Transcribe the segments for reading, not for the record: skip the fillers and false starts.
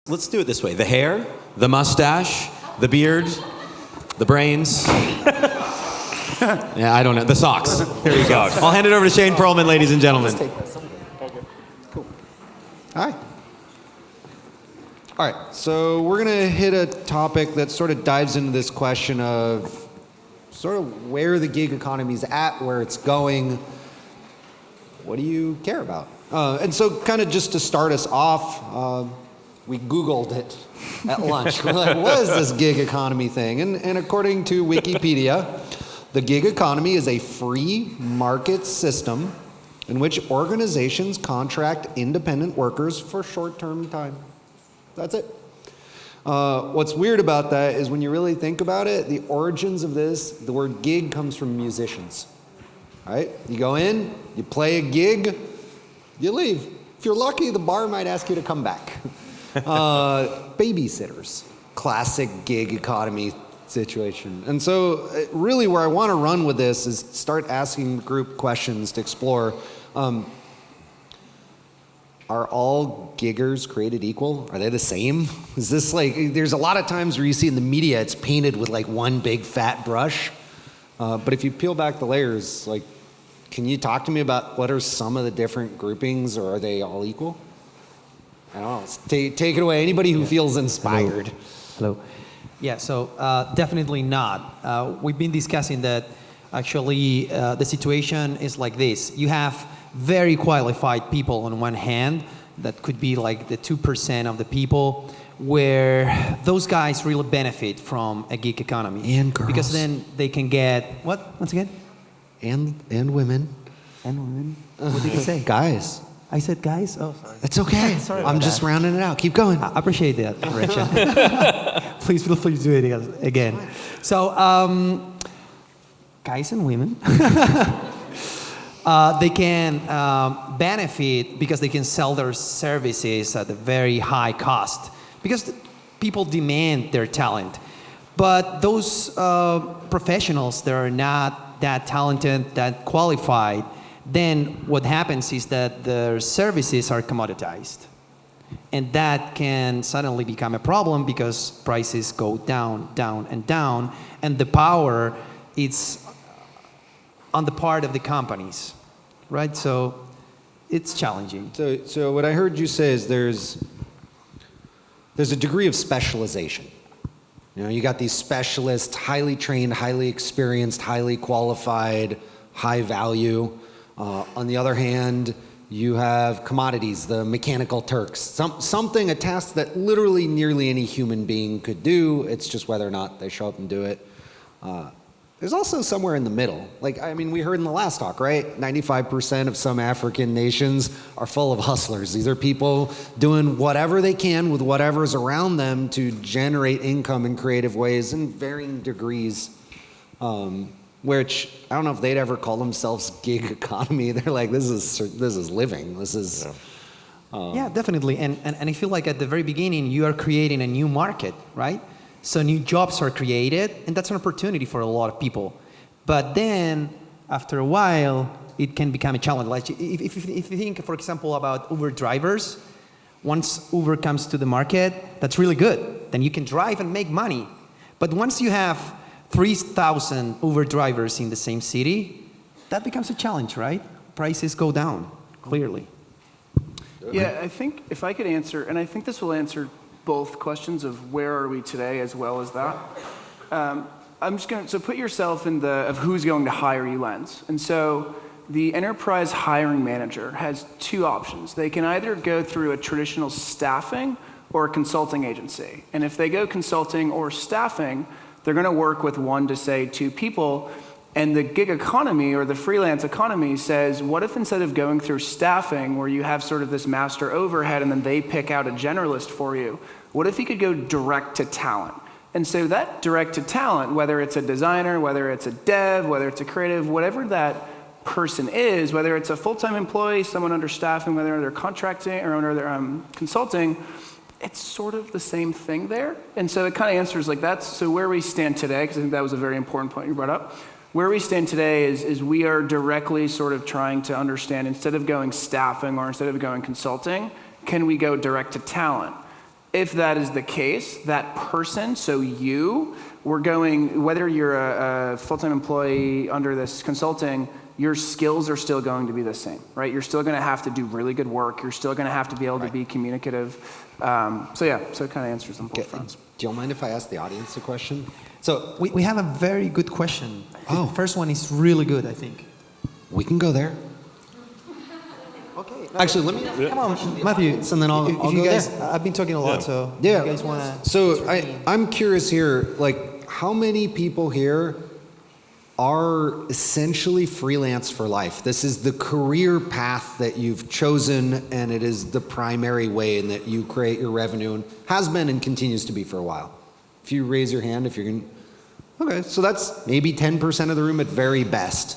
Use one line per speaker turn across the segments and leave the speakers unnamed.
Let's do it this way. The hair, the mustache, the beard, the brains. Yeah, I don't know. The socks. There you go. I'll hand it over to Shane Pearlman, ladies and gentlemen.
Cool. Hi. All right, so we're going to hit a topic that sort of dives into this question of sort of where the gig economy is at, where it's going. What do you care about? And so kind of just to start us off, we Googled it at lunch. We're like, what is this gig economy thing? And according to Wikipedia, the gig economy is a free market system in which organizations contract independent workers for short-term time. That's it. What's weird about that is when you really think about it, the origins of this, the word gig comes from musicians. Right? You go in, you play a gig, you leave. If you're lucky, the bar might ask you to come back. Babysitters, classic gig economy situation. And so really where I want to run with this is start asking group questions to explore. Are all giggers created equal? Are they the same? Is this like, there's a lot of times where you see in the media it's painted with like one big fat brush. But if you peel back the layers, like, can you talk to me about what are some of the different groupings, or are they all equal? I don't know. Take it away. Anybody who feels inspired.
Hello. Yeah, so definitely not. We've been discussing that actually the situation is like this. You have very qualified people on one hand, that could be like the 2% of the people, where those guys really benefit from a gig economy.
And girls.
Because then they can get, what, once again?
And women.
And women. What did you say?
Guys.
I said guys? Oh, sorry.
It's okay.
Sorry
I'm just rounding it out. Keep going.
I appreciate that correction. Please feel free to do it again. So, guys and women, they can benefit because they can sell their services at a very high cost because people demand their talent. But those professionals that are not that talented, that qualified, then what happens is that their services are commoditized. And that can suddenly become a problem because prices go down, down, and down, and the power is on the part of the companies, right? So it's challenging.
So what I heard you say is there's a degree of specialization. You know, you got these specialists, highly trained, highly experienced, highly qualified, high value. On the other hand, you have commodities, the mechanical Turks, something, a task that literally nearly any human being could do. It's just whether or not they show up and do it. There's also somewhere in the middle. Like, I mean, we heard in the last talk, right? 95% of some African nations are full of hustlers. These are people doing whatever they can with whatever's around them to generate income in creative ways in varying degrees. Which I don't know if they'd ever call themselves gig economy. They're like, this is living. This is.
Yeah, definitely. And I feel like at the very beginning, you are creating a new market, right? So new jobs are created, and that's an opportunity for a lot of people. But then, after a while, it can become a challenge. Like if you think, for example, about Uber drivers, once Uber comes to the market, that's really good. Then you can drive and make money. But once you have 3,000 Uber drivers in the same city, that becomes a challenge, right? Prices go down, clearly.
Yeah, I think if I could answer, and I think this will answer both questions of where are we today as well as that. I'm just going to, so put yourself in the, of who's going to hire you lens. And so the enterprise hiring manager has two options. They can either go through a traditional staffing or a consulting agency. And if they go consulting or staffing, they're going to work with 1 to say 2 people, and the gig economy or the freelance economy says, what if instead of going through staffing where you have sort of this master overhead and then they pick out a generalist for you, what if you could go direct to talent? And so that direct to talent, whether it's a designer, whether it's a dev, whether it's a creative, whatever that person is, whether it's a full-time employee, someone under staffing, whether they're contracting or under their consulting, it's sort of the same thing there. And so it kind of answers like that's, so where we stand today, because I think that was a very important point you brought up. Where we stand today is we are directly sort of trying to understand, instead of going staffing or instead of going consulting, can we go direct to talent? If that is the case, that person, so you, we're going, whether you're a full-time employee under this consulting, your skills are still going to be the same, right? You're still going to have to do really good work. You're still going to have to be able to be communicative. So it kind of answers on both fronts.
Do you mind if I ask the audience a question?
So we have a very good question.
Oh.
The first one is really good, I think.
We can go there.
Okay.
Actually, let me.
Come on, Matthew.
And then I'll
if
go
you guys,
there.
I've been talking a lot, so
Yeah.
if you guys want to.
So I'm curious here, like, how many people here are essentially freelance for life? This is the career path that you've chosen, and it is the primary way in that you create your revenue, and has been and continues to be for a while. If you raise your hand, if you're going to. Okay, so that's maybe 10% of the room at very best.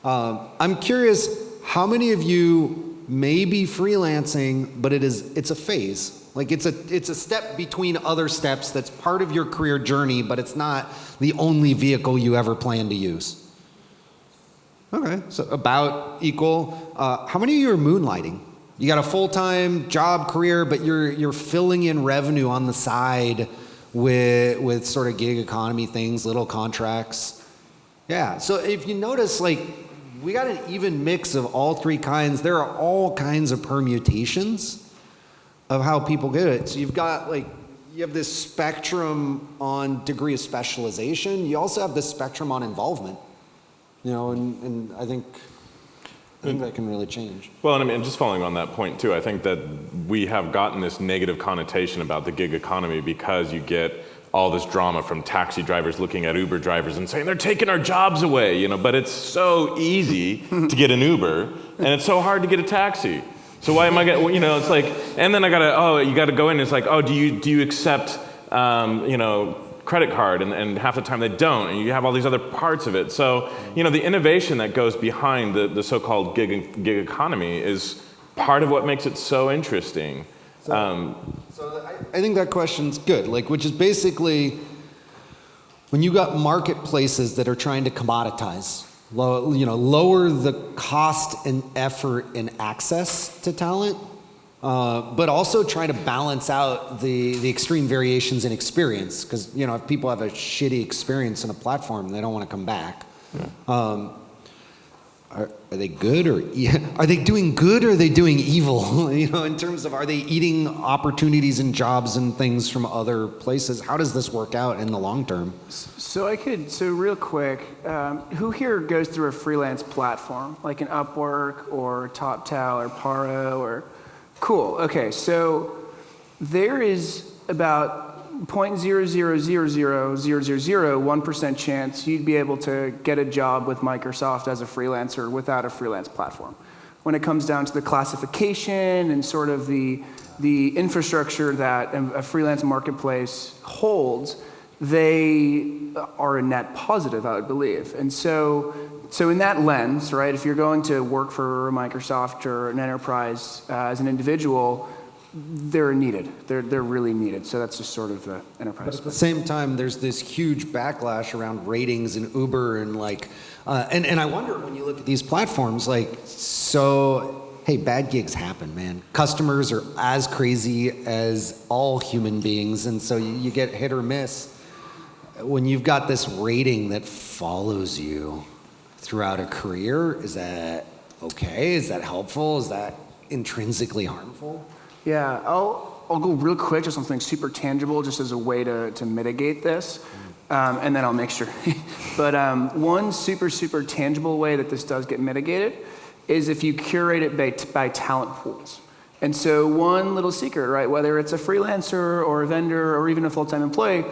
I'm curious, how many of you may be freelancing, but it's a phase? Like it's a step between other steps that's part of your career journey, but it's not the only vehicle you ever plan to use. Okay, so about equal. How many of you are moonlighting? You got a full-time job career, but you're filling in revenue on the side with sort of gig economy things, little contracts. Yeah, so if you notice, like, we got an even mix of all three kinds. There are all kinds of permutations of how people get it. So you've got, like, you have this spectrum on degree of specialization. You also have this spectrum on involvement, and I think that can really change.
Well, and I mean, just following on that point too, I think that we have gotten this negative connotation about the gig economy because you get all this drama from taxi drivers looking at Uber drivers and saying they're taking our jobs away, but it's so easy to get an Uber and it's so hard to get a taxi. So why am I getting, it's like, and then you gotta go in and it's like, do you accept, credit card, and half the time they don't, and you have all these other parts of it. So, the innovation that goes behind the so-called gig economy is part of what makes it so interesting.
So I think that question's good, which is basically when you got marketplaces that are trying to commoditize, lower the cost and effort and access to talent, but also try to balance out the extreme variations in experience. Because, if people have a shitty experience in a platform, they don't want to come back. Yeah. Are they good are they doing good or are they doing evil? In terms of, are they eating opportunities and jobs and things from other places? How does this work out in the long term?
So real quick, who here goes through a freelance platform, like an Upwork or TopTal or Paro or? Cool, okay, so there is about 0.0000001% chance you'd be able to get a job with Microsoft as a freelancer without a freelance platform. When it comes down to the classification and sort of the infrastructure that a freelance marketplace holds, they are a net positive, I would believe. And so in that lens, right, if you're going to work for Microsoft or an enterprise as an individual, they're needed. They're really needed. So that's just sort of the enterprise.
But at the same time, there's this huge backlash around ratings and Uber and and I wonder when you look at these platforms, hey, bad gigs happen, man. Customers are as crazy as all human beings, and so you get hit or miss. When you've got this rating that follows you throughout a career, is that okay? Is that helpful? Is that intrinsically harmful?
Yeah, I'll go real quick to something super tangible just as a way to mitigate this, and then I'll make sure. But one super, super tangible way that this does get mitigated is if you curate it by talent pools. And so one little secret, right, whether it's a freelancer or a vendor or even a full-time employee,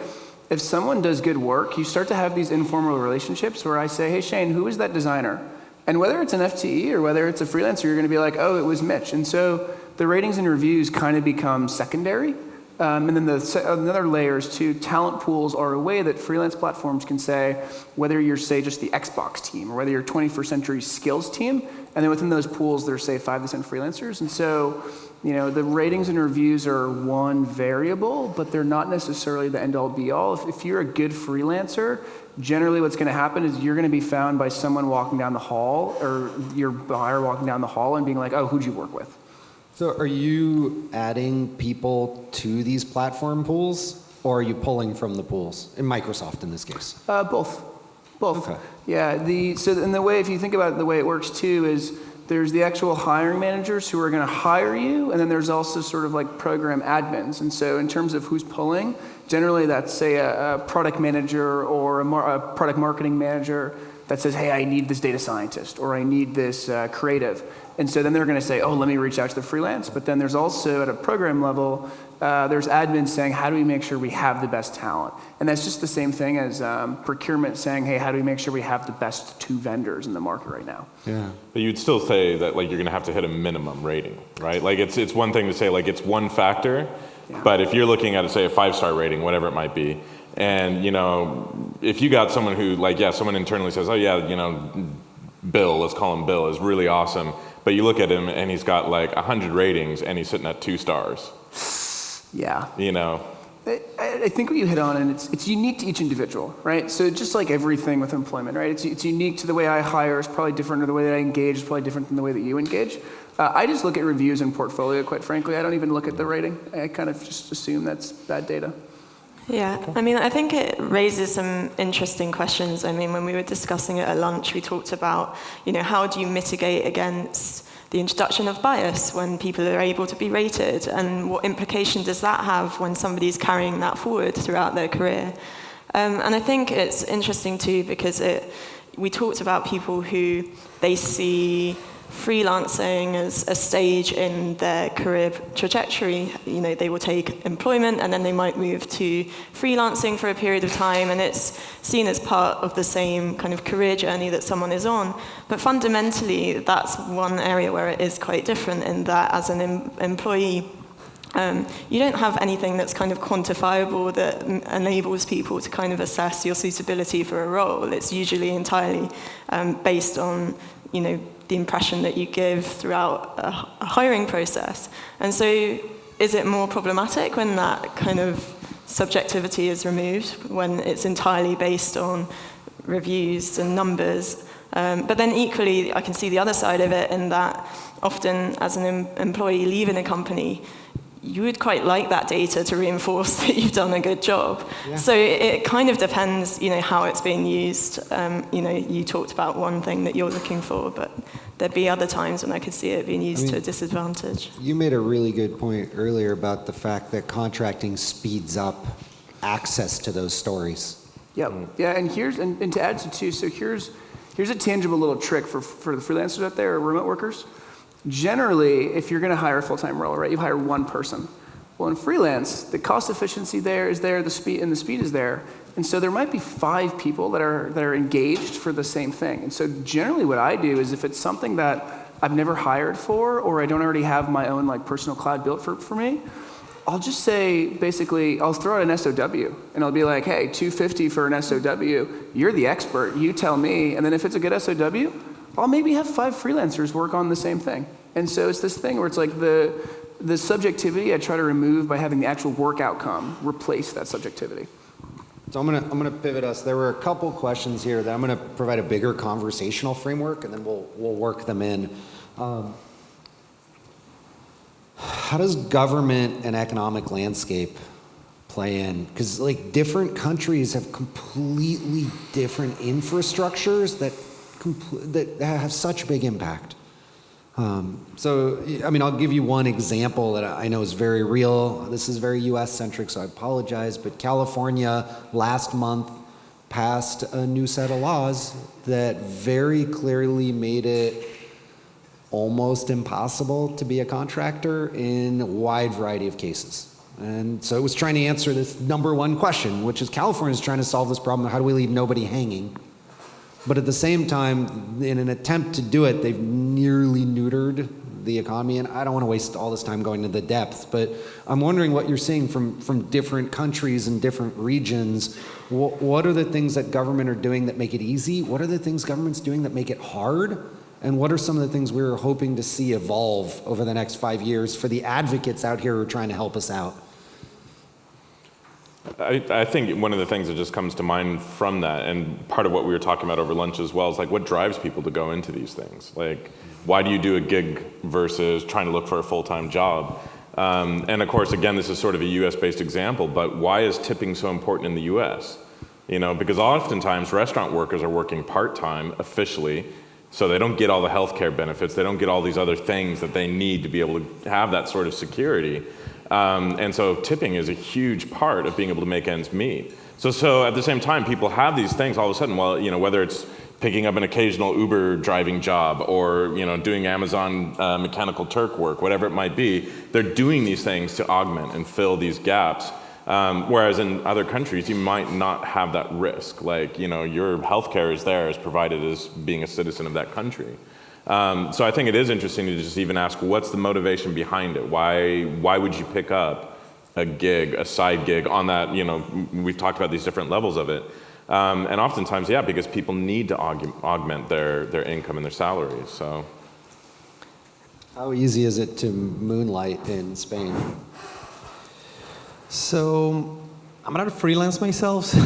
if someone does good work, you start to have these informal relationships where I say, hey, Shane, who is that designer? And whether it's an FTE or whether it's a freelancer, you're going to be like, oh, it was Mitch. And so the ratings and reviews kind of become secondary. And then another layer is too, talent pools are a way that freelance platforms can say, whether you're, say, just the Xbox team or whether you're 21st Century Skills team, and then within those pools, there's, say, 5 to 10 freelancers. And so, the ratings and reviews are one variable, but they're not necessarily the end-all be-all. If you're a good freelancer, generally what's going to happen is you're going to be found by someone walking down the hall or your buyer walking down the hall and being like, oh, who'd you work with?
So are you adding people to these platform pools, or are you pulling from the pools? In Microsoft, in this case.
Both.
Okay.
Yeah. And the way, if you think about it, the way it works too is there's the actual hiring managers who are going to hire you, and then there's also sort of like program admins. And so in terms of who's pulling, generally that's say a product manager or a product marketing manager that says, hey, I need this data scientist or I need this creative. And so then they're going to say, oh, let me reach out to the freelance. But then there's also at a program level, there's admins saying, how do we make sure we have the best talent? And that's just the same thing as procurement saying, hey, how do we make sure we have the best 2 vendors in the market right now?
Yeah.
But you'd still say that like you're going to have to hit a minimum rating, right? Like it's one thing to say like it's one factor, but if you're looking at say a 5-star rating, whatever it might be, and if you got someone who like someone internally says, oh yeah, Bill, let's call him Bill, is really awesome, but you look at him and he's got like 100 ratings and he's sitting at 2 stars.
Yeah.
I
think what you hit on, and it's unique to each individual, right? So just like everything with employment, right? It's unique to the way I hire is probably different, or the way that I engage is probably different than the way that you engage. I just look at reviews and portfolio, quite frankly. I don't even look at the rating. I kind of just assume that's bad data.
Yeah, I mean, I think it raises some interesting questions. I mean, when we were discussing it at lunch, we talked about, how do you mitigate against the introduction of bias when people are able to be rated, and what implication does that have when somebody's carrying that forward throughout their career? And I think it's interesting too because we talked about people who they see freelancing as a stage in their career trajectory. They will take employment and then they might move to freelancing for a period of time, and it's seen as part of the same kind of career journey that someone is on. But fundamentally, that's one area where it is quite different in that as an employee, you don't have anything that's kind of quantifiable that enables people to kind of assess your suitability for a role. It's usually entirely based on, the impression that you give throughout a hiring process. And so is it more problematic when that kind of subjectivity is removed, when it's entirely based on reviews and numbers? But then equally, I can see the other side of it in that often as an employee leaving a company, you would quite like that data to reinforce that you've done a good job. Yeah. So it kind of depends, how it's being used. You talked about one thing that you're looking for, but there'd be other times when I could see it being used to a disadvantage.
You made a really good point earlier about the fact that contracting speeds up access to those stories.
Yep. Yeah, and to add to too, so here's a tangible little trick for the freelancers out there or remote workers. Generally, if you're going to hire a full-time role, right, you hire one person. Well, in freelance, the cost efficiency is there, the speed is there, and so there might be 5 people that are engaged for the same thing. And so generally, what I do is if it's something that I've never hired for, or I don't already have my own like personal cloud built for me, I'll just say basically I'll throw out an SOW, and I'll be like, hey, $250 for an SOW. You're the expert. You tell me, and then if it's a good SOW, I'll maybe have 5 freelancers work on the same thing. And so it's this thing where it's like the subjectivity I try to remove by having the actual work outcome replace that subjectivity.
So I'm gonna pivot us. There were a couple questions here that I'm gonna provide a bigger conversational framework, and then we'll work them in. How does government and economic landscape play in? Because like different countries have completely different infrastructures that have such big impact. So, I mean, I'll give you one example that I know is very real. This is very US-centric, so I apologize, but California last month passed a new set of laws that very clearly made it almost impossible to be a contractor in a wide variety of cases. And so it was trying to answer this number one question, which is California is trying to solve this problem. How do we leave nobody hanging? But at the same time, in an attempt to do it, they've nearly neutered the economy. And I don't want to waste all this time going to the depths, but I'm wondering what you're seeing from different countries and different regions. What are the things that government are doing that make it easy? What are the things government's doing that make it hard? And what are some of the things we're hoping to see evolve over the next 5 years for the advocates out here who are trying to help us out?
I think one of the things that just comes to mind from that, and part of what we were talking about over lunch as well, is like what drives people to go into these things. Like, why do you do a gig versus trying to look for a full-time job? And of course, again, this is sort of a US-based example, but why is tipping so important in the US? You know, because oftentimes restaurant workers are working part-time officially, so they don't get all the healthcare benefits, they don't get all these other things that they need to be able to have that sort of security. And so tipping is a huge part of being able to make ends meet. So at the same time, people have these things all of a sudden, well, you know, whether it's picking up an occasional Uber driving job or, you know, doing Amazon Mechanical Turk work, whatever it might be, they're doing these things to augment and fill these gaps. Whereas in other countries, you might not have that risk. Like, you know, your healthcare is there as provided as being a citizen of that country. So I think it is interesting to just even ask, what's the motivation behind it? Why would you pick up a gig, a side gig on that, you know, we've talked about these different levels of it. And oftentimes, yeah, because people need to augment their income and their salaries, so.
How easy is it to moonlight in Spain?
So I'm not a freelance myself. So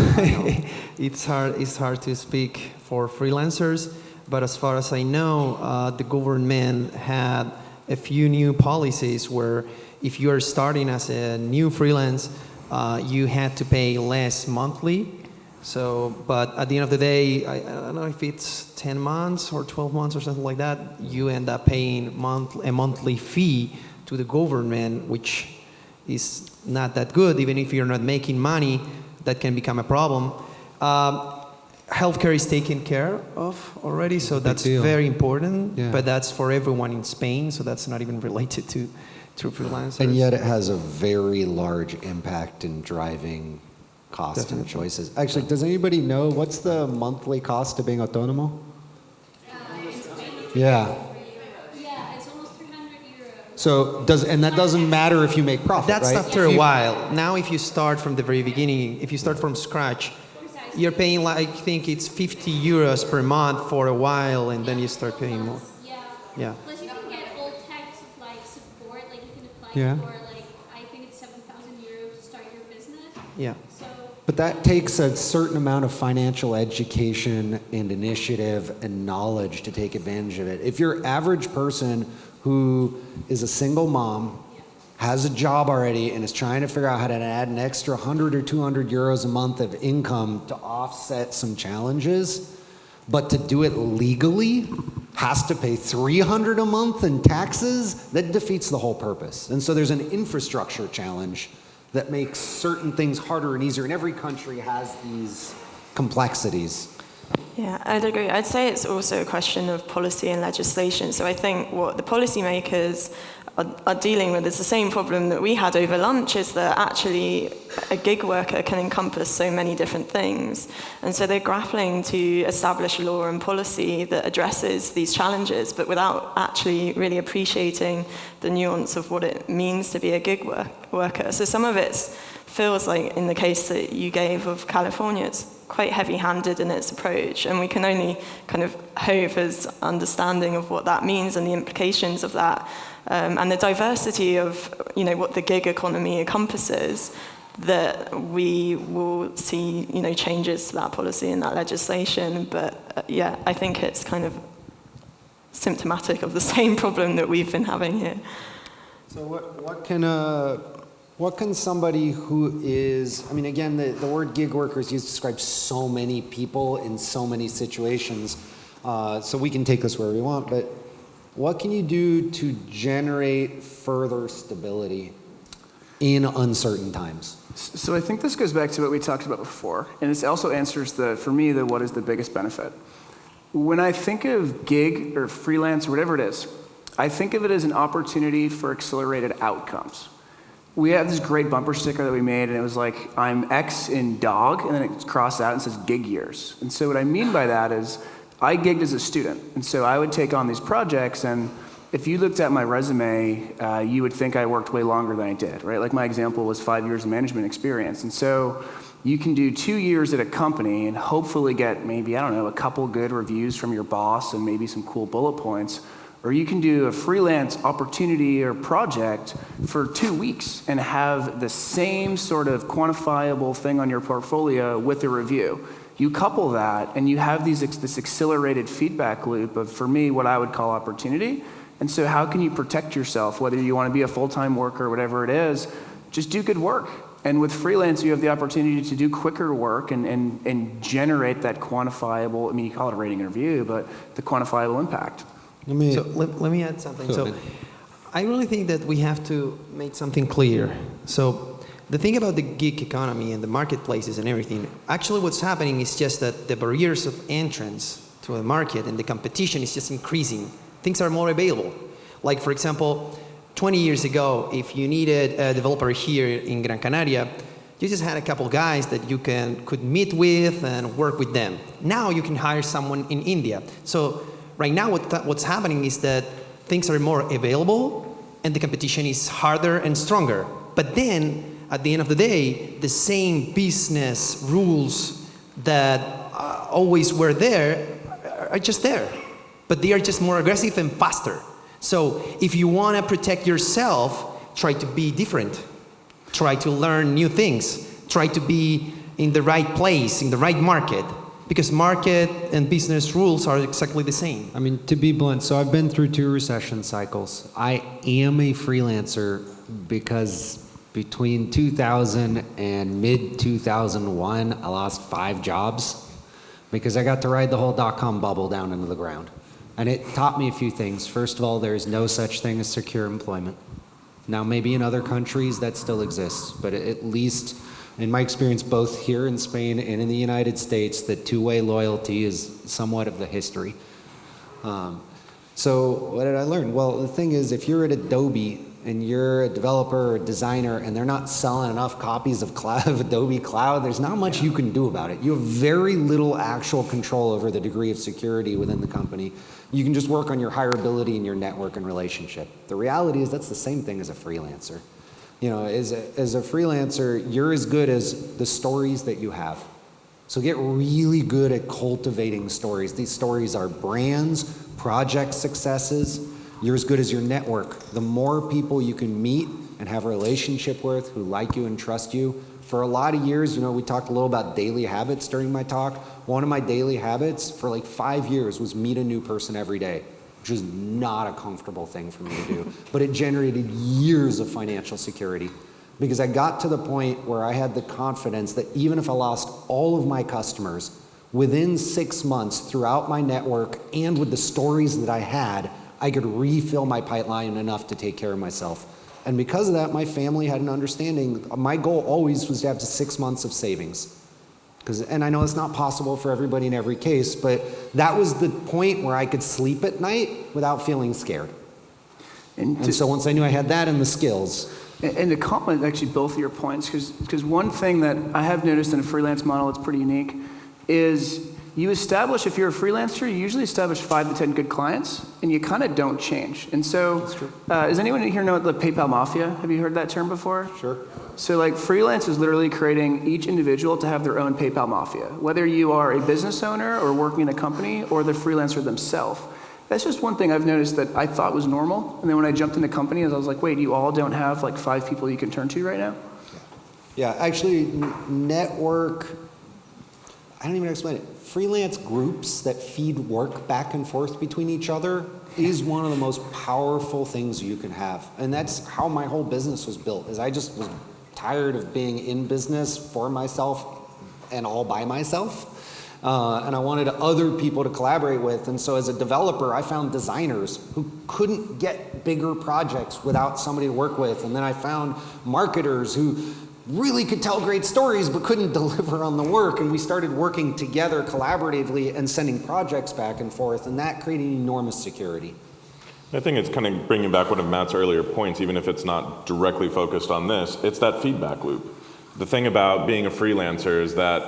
it's hard to speak for freelancers. But as far as I know, the government had a few new policies where if you are starting as a new freelance, you had to pay less monthly. So, but at the end of the day, I don't know if it's 10 months or 12 months or something like that, you end up paying a monthly fee to the government, which is not that good. Even if you're not making money, that can become a problem. Healthcare is taken care of already, so that's very important. Yeah. But that's for everyone in Spain, so that's not even related to freelancers.
And yet it has a very large impact in driving cost and choices. Actually, does anybody know what's the monthly cost of being autónomo?
In Spain,
Yeah.
Yeah, it's almost 300 euros.
So that doesn't matter if you make profit,
That's
right?
after a while. Now, if you start from the very beginning, if you start from scratch, you're paying, like, I think it's 50 euros per month for a while, and then you start paying more. Yeah.
Plus, you can get all types of like support. Like you can apply for like I think it's 7,000 euros to start your business.
Yeah.
So.
But that takes a certain amount of financial education and initiative and knowledge to take advantage of it. If your average person who is a single mom, has a job already, and is trying to figure out how to add an extra 100 or 200 euros a month of income to offset some challenges, but to do it legally, has to pay 300 a month in taxes, that defeats the whole purpose. And so there's an infrastructure challenge that makes certain things harder and easier, and every country has these complexities.
Yeah, I'd agree. I'd say it's also a question of policy and legislation. So I think what the policymakers are dealing with is the same problem that we had over lunch, is that actually a gig worker can encompass so many different things. And so they're grappling to establish law and policy that addresses these challenges, but without actually really appreciating the nuance of what it means to be a gig worker. So some of it feels like, in the case that you gave of California, it's quite heavy-handed in its approach, and we can only kind of hope as understanding of what that means and the implications of that, and the diversity of, you know, what the gig economy encompasses, that we will see, you know, changes to that policy and that legislation. But yeah, I think it's kind of symptomatic of the same problem that we've been having here.
So what can somebody who is, I mean, again, the word gig worker is used to describe so many people in so many situations, so we can take this wherever we want, but what can you do to generate further stability in uncertain times?
So I think this goes back to what we talked about before, and this also answers for me, what is the biggest benefit. When I think of gig or freelance or whatever it is, I think of it as an opportunity for accelerated outcomes. We have this great bumper sticker that we made, and it was like, I'm X in dog, and then it's crossed out and says gig years. And so what I mean by that is, I gigged as a student, and so I would take on these projects, and if you looked at my resume, you would think I worked way longer than I did, right? Like my example was 5 years of management experience, and so you can do 2 years at a company and hopefully get maybe, I don't know, a couple good reviews from your boss and maybe some cool bullet points, Or you can do a freelance opportunity or project for 2 weeks and have the same sort of quantifiable thing on your portfolio with a review. You couple that and you have this accelerated feedback loop of, for me, what I would call opportunity. And so how can you protect yourself, whether you want to be a full-time worker or whatever it is, just do good work. And with freelance, you have the opportunity to do quicker work and generate that quantifiable, I mean, you call it a rating and review, but the quantifiable impact.
Let me add something. So I really think that we have to make something clear. So the thing about the gig economy and the marketplaces and everything, actually what's happening is just that the barriers of entrance to the market and the competition is just increasing. Things are more available. Like, for example, 20 years ago, if you needed a developer here in Gran Canaria, you just had a couple guys that you could meet with and work with them. Now you can hire someone in India. So right now what's happening is that things are more available and the competition is harder and stronger. But then, at the end of the day, the same business rules that always were there are just there. But they are just more aggressive and faster. So if you want to protect yourself, try to be different. Try to learn new things. Try to be in the right place, in the right market. Because market and business rules are exactly the same.
I mean, to be blunt, so I've been through 2 recession cycles. I am a freelancer because between 2000 and mid-2001, I lost 5 jobs because I got to ride the whole dot-com bubble down into the ground. And it taught me a few things. First of all, there's no such thing as secure employment. Now, maybe in other countries that still exists, but at least in my experience, both here in Spain and in the United States, that two-way loyalty is somewhat of the history. So what did I learn? Well, the thing is, if you're at Adobe and you're a developer or a designer and they're not selling enough copies of Adobe Cloud, there's not much you can do about it. You have very little actual control over the degree of security within the company. You can just work on your hireability and your network and relationship. The reality is that's the same thing as a freelancer. You know, as a freelancer, you're as good as the stories that you have. So get really good at cultivating stories. These stories are brands, project successes. You're as good as your network. The more people you can meet and have a relationship with who like you and trust you. For a lot of years, you know, we talked a little about daily habits during my talk. One of my daily habits for like 5 years was meet a new person every day, which is not a comfortable thing for me to do. But it generated years of financial security because I got to the point where I had the confidence that even if I lost all of my customers, within 6 months throughout my network and with the stories that I had, I could refill my pipeline enough to take care of myself. And because of that, my family had an understanding. My goal always was to have 6 months of savings. And I know it's not possible for everybody in every case, but that was the point where I could sleep at night without feeling scared. And so once I knew I had that and the skills.
And to complement actually both of your points, because one thing that I have noticed in a freelance model that's pretty unique is you establish, if you're a freelancer, you usually establish 5 to 10 good clients, and you kind of don't change. And so, does anyone here know the PayPal Mafia? Have you heard that term before?
Sure.
So like freelance is literally creating each individual to have their own PayPal Mafia, whether you are a business owner or working in a company or the freelancer themselves. That's just one thing I've noticed that I thought was normal. And then when I jumped into companies, I was like, wait, you all don't have like 5 people you can turn to right now?
Yeah, actually, network, I don't even explain it. Freelance groups that feed work back and forth between each other is one of the most powerful things you can have. And that's how my whole business was built, is I just was tired of being in business for myself and all by myself. And I wanted other people to collaborate with. And so as a developer, I found designers who couldn't get bigger projects without somebody to work with. And then I found marketers who really could tell great stories but couldn't deliver on the work. And we started working together collaboratively and sending projects back and forth. And that created enormous security.
I think it's kind of bringing back one of Matt's earlier points, even if it's not directly focused on this, it's that feedback loop. The thing about being a freelancer is that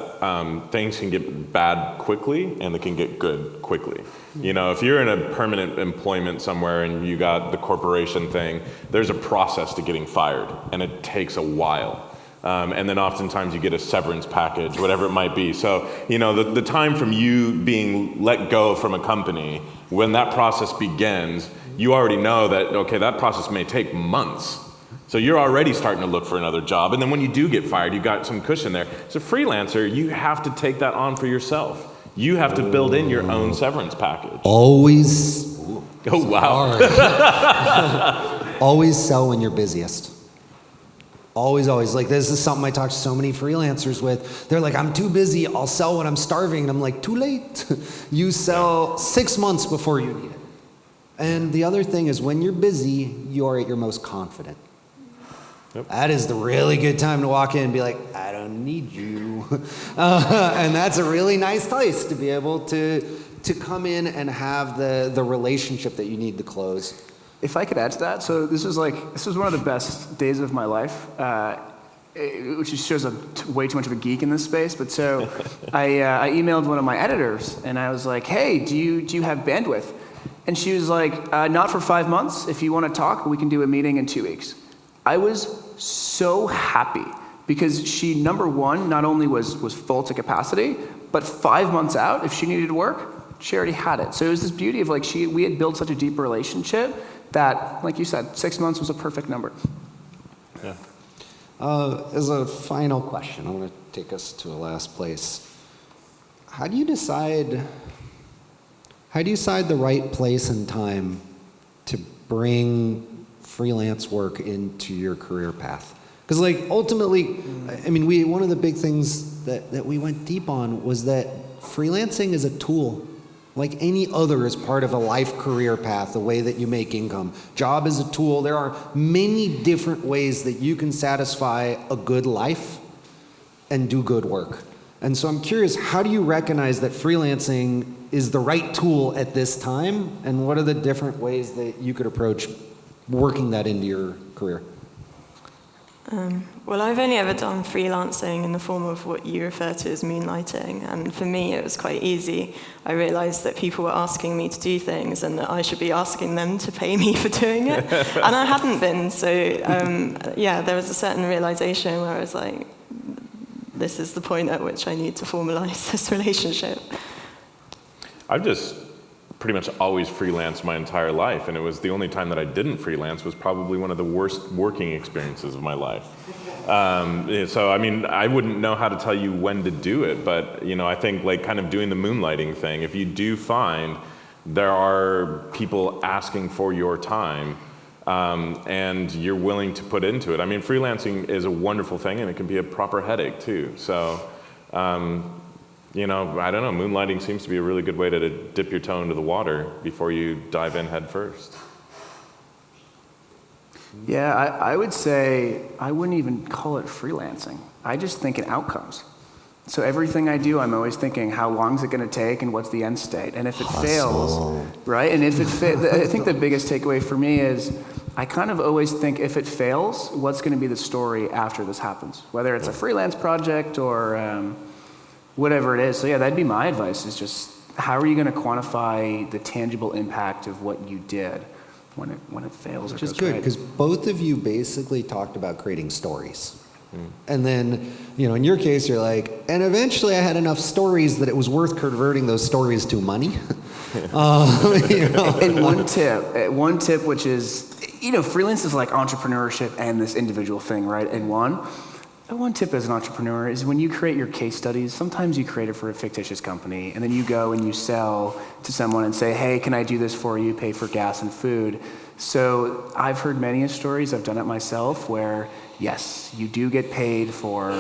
things can get bad quickly and they can get good quickly. You know, if you're in a permanent employment somewhere and you got the corporation thing, there's a process to getting fired and it takes a while. And then oftentimes you get a severance package, whatever it might be. So, you know, the time from you being let go from a company, when that process begins, you already know that, okay, that process may take months. So you're already starting to look for another job. And then when you do get fired, you've got some cushion there. As a freelancer, you have to take that on for yourself. You have to build in your own severance package.
Always.
Oh, wow.
Always sell when you're busiest. Always, always. Like, this is something I talk to so many freelancers with. They're like, I'm too busy. I'll sell when I'm starving. And I'm like, too late. You sell 6 months before you need it. And the other thing is, when you're busy, you're at your most confident. Yep. That is the really good time to walk in and be like, I don't need you. And that's a really nice place to be able to come in and have the relationship that you need to close.
If I could add to that, so this was one of the best days of my life, which just shows I'm way too much of a geek in this space. But so I emailed one of my editors and I was like, hey, do you have bandwidth? And she was like, not for 5 months. If you want to talk, we can do a meeting in 2 weeks. I was so happy because she, number one, not only was full to capacity, but 5 months out, if she needed work, she already had it. So it was this beauty of like we had built such a deep relationship that, like you said, 6 months was a perfect number.
Yeah.
As a final question, I'm going to take us to a last place. How do you decide the right place and time to bring freelance work into your career path? Because like ultimately, I mean, one of the big things that we went deep on was that freelancing is a tool. Like any other is part of a life career path, the way that you make income. Job is a tool. There are many different ways that you can satisfy a good life and do good work. And so I'm curious, how do you recognize that freelancing is the right tool at this time? And what are the different ways that you could approach working that into your career?
Well, I've only ever done freelancing in the form of what you refer to as moonlighting, and for me it was quite easy. I realized that people were asking me to do things and that I should be asking them to pay me for doing it, and I hadn't been, so there was a certain realization where I was like, this is the point at which I need to formalize this relationship.
I've just pretty much always freelanced my entire life, and it was the only time that I didn't freelance was probably one of the worst working experiences of my life. So I mean, I wouldn't know how to tell you when to do it, but I think like kind of doing the moonlighting thing, if you do find there are people asking for your time and you're willing to put into it. I mean, freelancing is a wonderful thing and it can be a proper headache too. So I don't know, moonlighting seems to be a really good way to dip your toe into the water before you dive in head first.
Yeah, I would say I wouldn't even call it freelancing. I just think in outcomes. So everything I do, I'm always thinking, how long is it going to take and what's the end state? And if it fails, right? And if I think the biggest takeaway for me is I kind of always think if it fails, what's going to be the story after this happens? Whether it's a freelance project or whatever it is. So yeah, that'd be my advice, is just how are you going to quantify the tangible impact of what you did when it fails or goes right?
Which is good, because both of you basically talked about creating stories. And then, in your case, you're like, and eventually I had enough stories that it was worth converting those stories to money.
And one tip, which is, freelance is like entrepreneurship and this individual thing, right? And one tip as an entrepreneur is when you create your case studies, sometimes you create it for a fictitious company, and then you go and you sell to someone and say, hey, can I do this for you, pay for gas and food? So I've heard many stories, I've done it myself, where yes, you do get paid for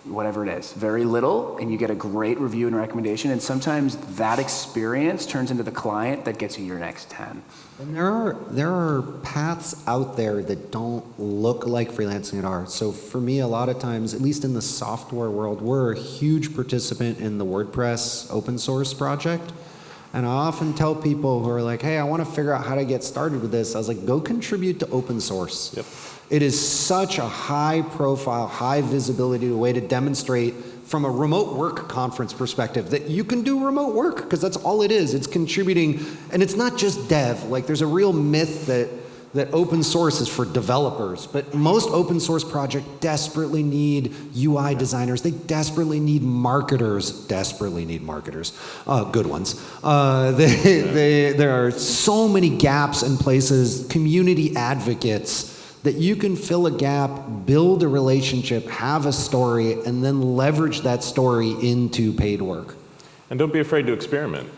whatever it is, very little, and you get a great review and recommendation, and sometimes that experience turns into the client that gets you your next 10.
And there are paths out there that don't look like freelancing at all. So for me, a lot of times, at least in the software world, we're a huge participant in the WordPress open source project. And I often tell people who are like, hey, I want to figure out how to get started with this. I was like, go contribute to open source. Yep. It is such a high profile, high visibility way to demonstrate from a remote work conference perspective that you can do remote work, because that's all it is. It's contributing, and it's not just dev. Like, there's a real myth that open source is for developers, but most open source projects desperately need UI designers. They desperately need marketers. Good ones. There are so many gaps and places, community advocates, that you can fill a gap, build a relationship, have a story, and then leverage that story into paid work.
And don't be afraid to experiment.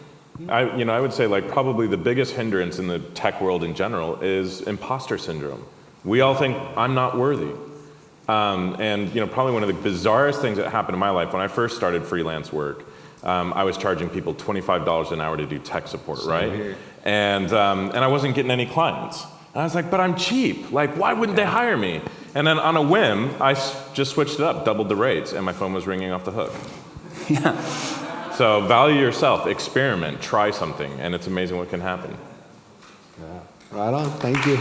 I would say like probably the biggest hindrance in the tech world in general is imposter syndrome. We all think I'm not worthy. And probably one of the bizarrest things that happened in my life when I first started freelance work, I was charging people $25 an hour to do tech support, right? And I wasn't getting any clients. And I was like, but I'm cheap. Like, why wouldn't they hire me? And then on a whim, I just switched it up, doubled the rates, and my phone was ringing off the hook.
Yeah.
So value yourself, experiment, try something, and it's amazing what can happen.
Yeah. Right on. Thank you.